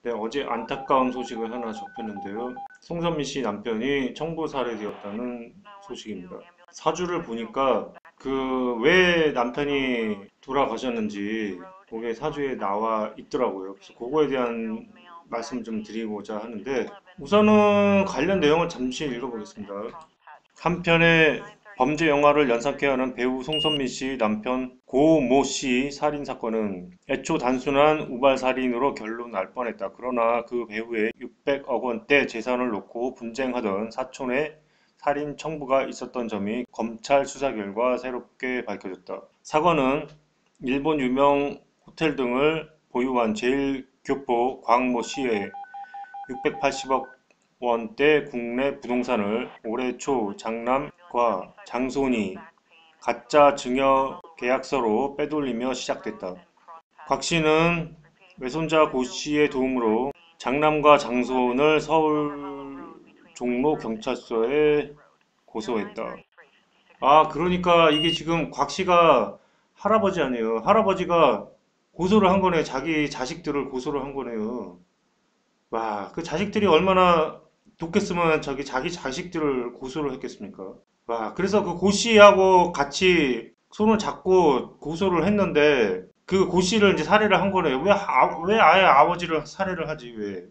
네, 어제 안타까운 소식을 하나 접했는데요. 송선미 씨 남편이 청부 살해되었다는 소식입니다. 사주를 보니까 그 왜 남편이 돌아가셨는지 그게 사주에 나와 있더라고요. 그래서 그거에 대한 말씀 좀 드리고자 하는데 우선은 관련 내용을 잠시 읽어보겠습니다. 한편의 범죄 영화를 연상케 하는 배우 송선미 씨 남편 고 모 씨 살인 사건은 애초 단순한 우발 살인으로 결론 날 뻔했다. 그러나 그 배우의 600억 원대 재산을 놓고 분쟁하던 사촌의 살인 청부가 있었던 점이 검찰 수사 결과 새롭게 밝혀졌다. 사건은 일본 유명 호텔 등을 보유한 제일교포 광모 씨의 680억 원대 국내 부동산을 올해 초 장남과 장손이 가짜 증여 계약서로 빼돌리며 시작됐다. 곽 씨는 외손자 고 씨의 도움으로 장남과 장손을 서울 종로 경찰서에 고소했다. 아, 그러니까 이게 지금 곽 씨가 할아버지 아니에요. 할아버지가 고소를 한 거네요. 자기 자식들을 고소를 한 거네요. 와, 그 자식들이 얼마나 좋겠으면 저기 자기 자식들을 고소를 했겠습니까? 와, 그래서 그 고 씨하고 같이 손을 잡고 고소를 했는데 그 고 씨를 이제 살해를 한 거네요. 왜 아예 아버지를 살해를 하지, 왜?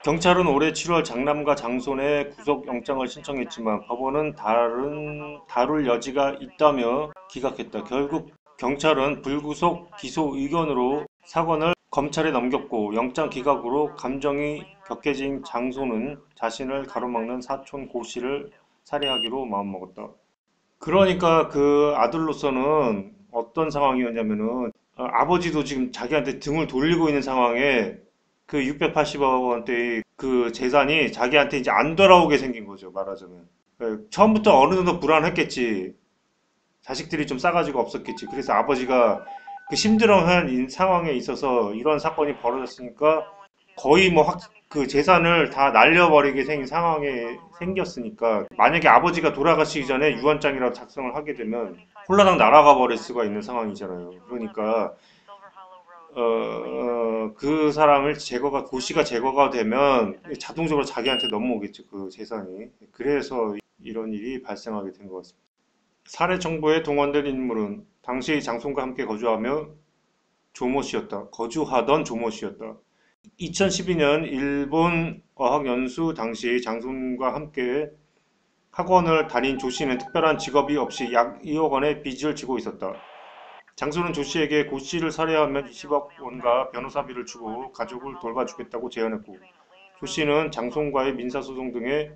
경찰은 올해 7월 장남과 장손의 구속영장을 신청했지만 법원은 다룰 여지가 있다며 기각했다. 결국 경찰은 불구속 기소 의견으로 사건을 검찰에 넘겼고 영장 기각으로 감정이 격해진 장손은 자신을 가로막는 사촌 고 씨를 살해하기로 마음먹었다. 그러니까 그 아들로서는 어떤 상황이었냐면은 아버지도 지금 자기한테 등을 돌리고 있는 상황에 그 680억 원대의 그 재산이 자기한테 이제 안 돌아오게 생긴 거죠, 말하자면. 처음부터 어느 정도 불안했겠지. 자식들이 좀 싸가지가 없었겠지. 그래서 아버지가 그 심드렁한 상황에 있어서 이런 사건이 벌어졌으니까 거의 뭐 그 재산을 다 날려버리게 생긴 상황에 생겼으니까 만약에 아버지가 돌아가시기 전에 유언장이라도 작성을 하게 되면 홀라당 날아가 버릴 수가 있는 상황이잖아요. 그러니까 그 사람을 고시가 제거가 되면 자동적으로 자기한테 넘어오겠죠. 그 재산이. 그래서 이런 일이 발생하게 된 것 같습니다. 살해 정보에 동원된 인물은 당시 장손과 함께 거주하던 조모 씨였다. 2012년 일본 어학연수 당시 장손과 함께 학원을 다닌 조 씨는 특별한 직업이 없이 약 2억 원의 빚을 지고 있었다. 장손은 조 씨에게 고 씨를 살해하면 20억 원과 변호사비를 주고 가족을 돌봐주겠다고 제안했고, 조 씨는 장손과의 민사소송 등에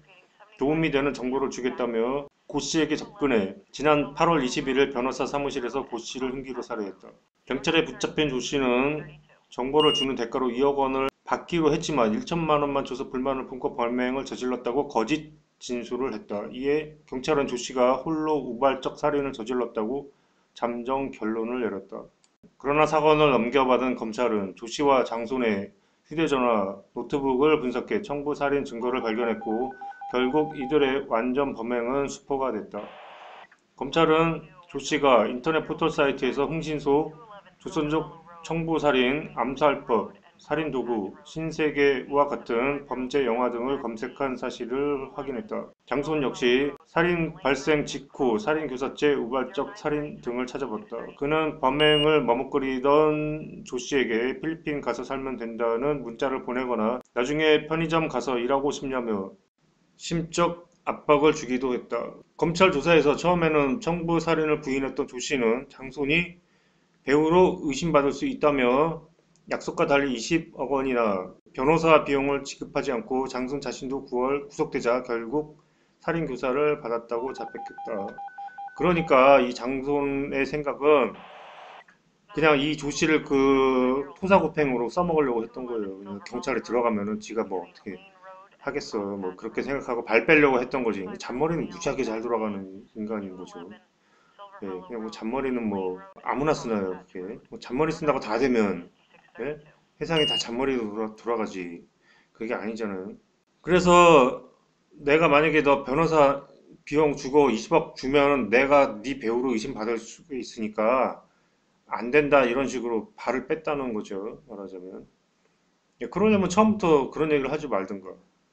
도움이 되는 정보를 주겠다며 고 씨에게 접근해 지난 8월 21일 변호사 사무실에서 고 씨를 흉기로 살해했다. 경찰에 붙잡힌 조 씨는 정보를 주는 대가로 2억 원을 받기로 했지만 1천만 원만 줘서 불만을 품고 범행을 저질렀다고 거짓 진술을 했다. 이에 경찰은 조 씨가 홀로 우발적 살인을 저질렀다고 잠정 결론을 내렸다. 그러나 사건을 넘겨받은 검찰은 조 씨와 장손의 휴대전화, 노트북을 분석해 청부 살인 증거를 발견했고 결국 이들의 완전 범행은 수포가 됐다. 검찰은 조 씨가 인터넷 포털 사이트에서 흥신소, 조선족 청부살인, 암살법, 살인도구, 신세계와 같은 범죄 영화 등을 검색한 사실을 확인했다. 장손 역시 살인 발생 직후 살인교사죄, 우발적 살인 등을 찾아봤다. 그는 범행을 머뭇거리던 조 씨에게 필리핀 가서 살면 된다는 문자를 보내거나 나중에 편의점 가서 일하고 싶냐며 심적 압박을 주기도 했다. 검찰 조사에서 처음에는 청부 살인을 부인했던 조 씨는 장손이 배우로 의심받을 수 있다며 약속과 달리 20억 원이나 변호사 비용을 지급하지 않고 장손 자신도 9월 구속되자 결국 살인 교사를 받았다고 자백했다. 그러니까 이 장손의 생각은 그냥 이 조 씨를 그 토사구팽으로 써먹으려고 했던 거예요. 경찰에 들어가면은 지가 뭐 어떻게 하겠어. 뭐 그렇게 생각하고 발 빼려고 했던 거지. 잔머리는 무지하게 잘 돌아가는 인간인 거죠. 예, 그냥 뭐 잔머리는 뭐 아무나 쓰나요, 그게. 뭐 잔머리 쓴다고 다 되면 예? 세상이 다 잔머리로 돌아가지. 그게 아니잖아요. 그래서 내가 만약에 너 변호사 비용 주고 20억 주면 내가 네 배우로 의심받을 수 있으니까 안 된다 이런 식으로 발을 뺐다는 거죠. 말하자면. 예, 그러려면 처음부터 그런 얘기를 하지 말든가.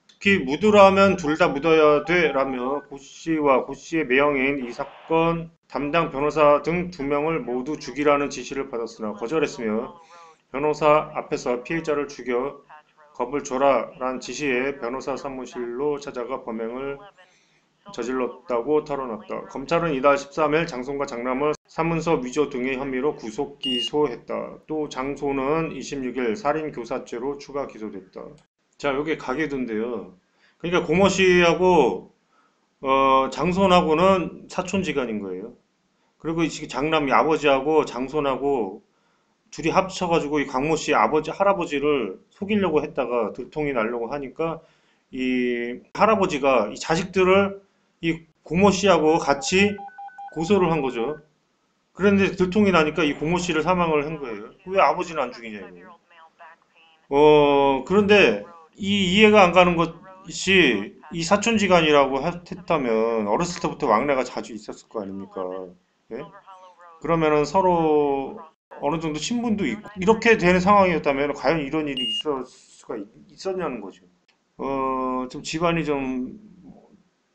특히 묻으라면 둘 다 묻어야 돼 라며 고 씨와 고 씨의 매형인 이 사건 담당 변호사 등 두 명을 모두 죽이라는 지시를 받았으나 거절했으며 변호사 앞에서 피해자를 죽여 겁을 줘라 란 지시에 변호사 사무실로 찾아가 범행을 저질렀다고 털어놨다. 검찰은 이달 13일 장손과 장남을 사문서 위조 등의 혐의로 구속 기소했다. 또 장손은 26일 살인교사죄로 추가 기소됐다. 자, 여기 가계도인데요. 그러니까 고모 씨하고 장손하고는 사촌지간인 거예요. 그리고 이 장남이 아버지하고 장손하고 둘이 합쳐가지고 이 강모 씨 아버지 할아버지를 속이려고 했다가 들통이 나려고 하니까 이 할아버지가 이 자식들을 이 고모 씨하고 같이 고소를 한 거죠. 그런데 들통이 나니까 이 고모 씨를 사망을 한 거예요. 왜 아버지는 안 죽이냐 이거예요. 그런데 이 이해가 안 가는 것이 이 사촌지간이라고 했다면 어렸을 때부터 왕래가 자주 있었을 거 아닙니까? 예? 그러면은 서로 어느 정도 친분도 있고 이렇게 되는 상황이었다면 과연 이런 일이 있을 수가 있었냐는 거죠. 좀 집안이 좀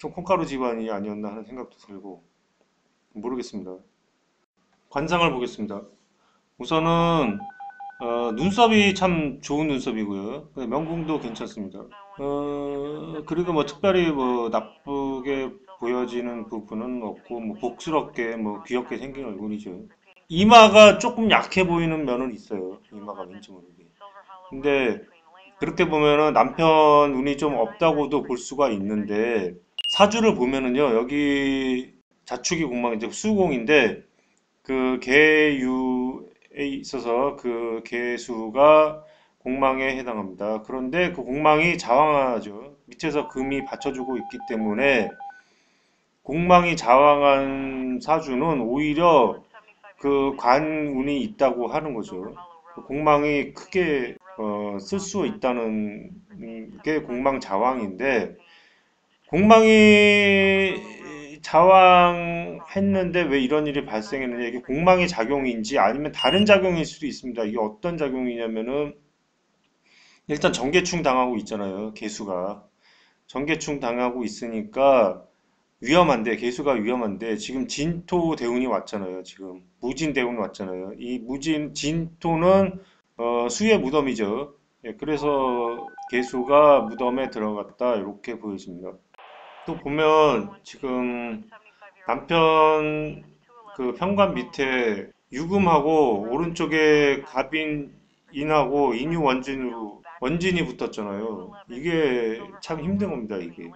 콩가루 집안이 아니었나 하는 생각도 들고 모르겠습니다. 관상을 보겠습니다. 우선은 눈썹이 참 좋은 눈썹이고요. 명궁도 괜찮습니다. 그리고 뭐 특별히 뭐 나쁘게 보여지는 부분은 없고 뭐 복스럽게 뭐 귀엽게 생긴 얼굴이죠. 이마가 조금 약해 보이는 면은 있어요. 이마가 왠지 모르게. 근데 그렇게 보면은 남편 운이 좀 없다고도 볼 수가 있는데 사주를 보면은요. 여기 자축이 공망 이제 수공인데 그 계유에 있어서 그 계수가 공망에 해당합니다. 그런데 그 공망이 자왕하죠. 밑에서 금이 받쳐주고 있기 때문에 공망이 자왕한 사주는 오히려 그 관운이 있다고 하는 거죠. 그 공망이 크게 쓸 수 있다는 게 공망 자왕인데 공망이 자왕했는데 왜 이런 일이 발생했느냐 이게 공망의 작용인지 아니면 다른 작용일 수도 있습니다. 이게 어떤 작용이냐면은 일단 전개충 당하고 있잖아요. 개수가 전개충 당하고 있으니까 위험한데 개수가 위험한데 지금 진토 대운이 왔잖아요. 지금 무진 대운이 왔잖아요. 이 무진 진토는 수의 무덤이죠. 예, 그래서 개수가 무덤에 들어갔다 이렇게 보여집니다. 또 보면 지금 남편 그 현관 밑에 유금하고 오른쪽에 갑인인하고 인유 원진으로 원진이 붙었잖아요. 이게 참 힘든 겁니다, 이게.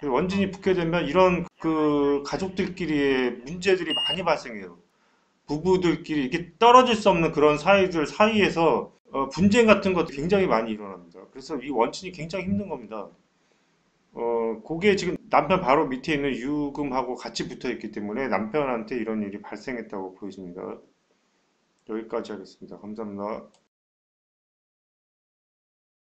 원진이 붙게 되면 이런 그 가족들끼리의 문제들이 많이 발생해요. 부부들끼리 이게 떨어질 수 없는 그런 사이들 사이에서 분쟁 같은 것도 굉장히 많이 일어납니다. 그래서 이 원진이 굉장히 힘든 겁니다. 그게 지금 남편 바로 밑에 있는 유금하고 같이 붙어 있기 때문에 남편한테 이런 일이 발생했다고 보여집니다. 여기까지 하겠습니다. 감사합니다.